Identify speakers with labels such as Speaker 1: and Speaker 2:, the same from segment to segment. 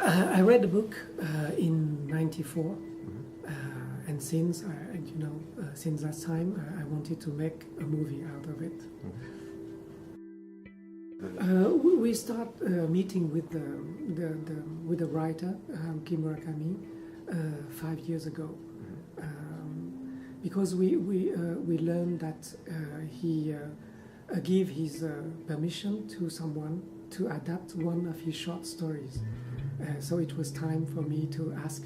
Speaker 1: I read the book in '94, and since since that time, I wanted to make a movie out of it. We start meeting with the writer Haruki Murakami 5 years ago, because we learned that he gave his permission to someone to adapt one of his short stories. So it was time for me to ask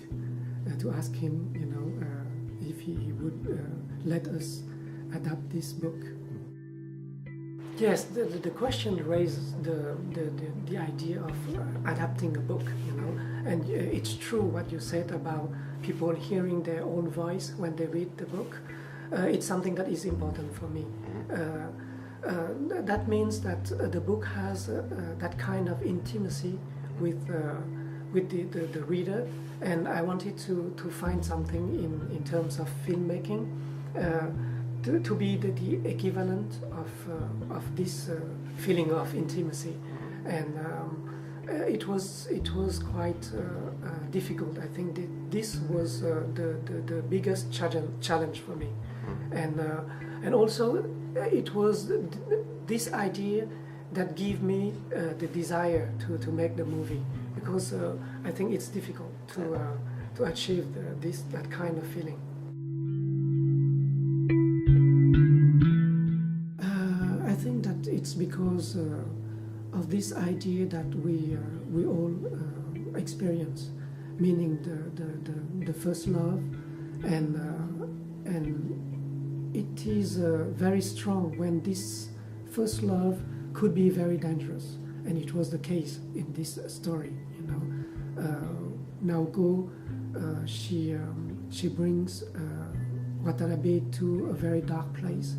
Speaker 1: him, if he would let us adapt this book. Yes, the question raises the idea of adapting a book, and it's true what you said about people hearing their own voice when they read the book. It's something that is important for me. That means that the book has that kind of intimacy with the reader, and I wanted to find something in terms of filmmaking to be the equivalent of this feeling of intimacy, and it was quite difficult. I think this was the biggest challenge for me, and also it was this idea that gave me the desire to make the movie, because I think it's difficult to achieve that kind of feeling. I think that it's because of this idea that we all experience, meaning the first love, and it is very strong when this first love could be very dangerous, and it was the case in this story. Naoko, she brings Watanabe to a very dark place,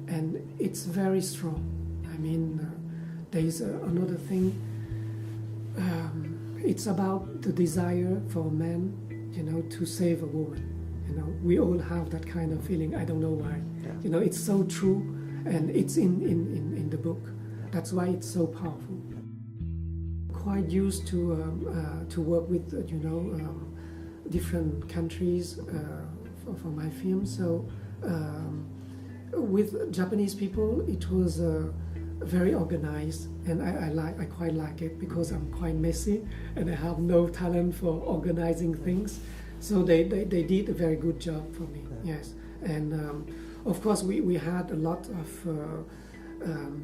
Speaker 1: and it's very strong. I mean, there is another thing. It's about the desire for a man, to save a woman. We all have that kind of feeling. I don't know why. Yeah. It's so true, and it's in the book. That's why it's so powerful. Quite used to work with different countries for my film. So with Japanese people, it was very organized, and I quite like it, because I'm quite messy and I have no talent for organizing things. So they did a very good job for me. Yes, and of course we had a lot of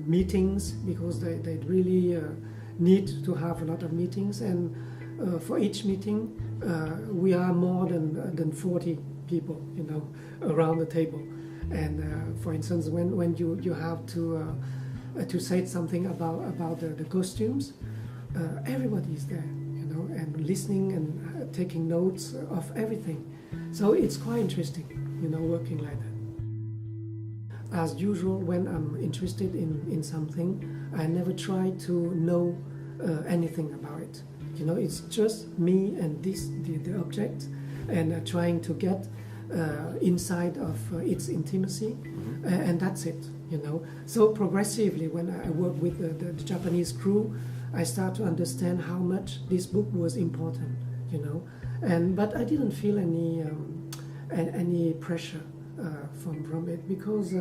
Speaker 1: meetings, because they really need to have a lot of meetings, and for each meeting we are more than 40 people, around the table. And for instance, when you have to say something about the costumes, everybody is there, and listening and taking notes of everything. So it's quite interesting, working like that. As usual, when I'm interested in something, I never try to know anything about it. It's just me and the object, and trying to get inside of its intimacy, and that's it. So progressively, when I work with the Japanese crew, I start to understand how much this book was important. But I didn't feel any pressure from it, because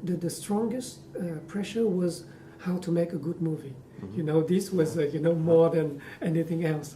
Speaker 1: the strongest pressure was how to make a good movie. This was more than anything else.